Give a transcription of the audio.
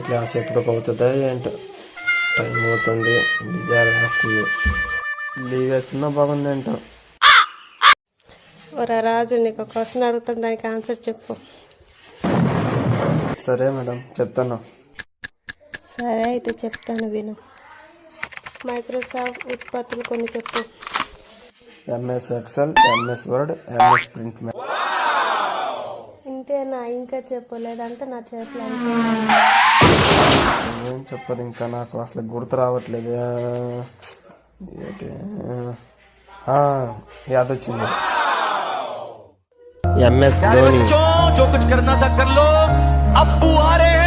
Class ఎప్పుడు అవుతుందో ఏంటో, టైం అవుతుంది, బిజారు వేస్తుంది. లీవ్ వేస్తున్నా బాగుంది ఏంటో. ఒరా రాజు, నీకు క్వశ్చన్ అడుగుతాను, దానికి ఆన్సర్ చెప్పు. సరే మేడం, చెప్తాను. సరే అయితే చెప్తాను విను. మైక్రోసాఫ్ట్ ఉత్పత్తులు కొన్ని చెప్పు. MS excel, MS word, MS print. ఇంతేనా? ఇంకా చెప్పు, లేదంటే నా చేతిలో ఏం చెప్పదు ఇంకా, నాకు అసలు గుర్తు రావట్లేదు. యాదొచ్చింది, MS ధోని. जो कुछ करना था कर लो, अब्बू आ रहे हैं.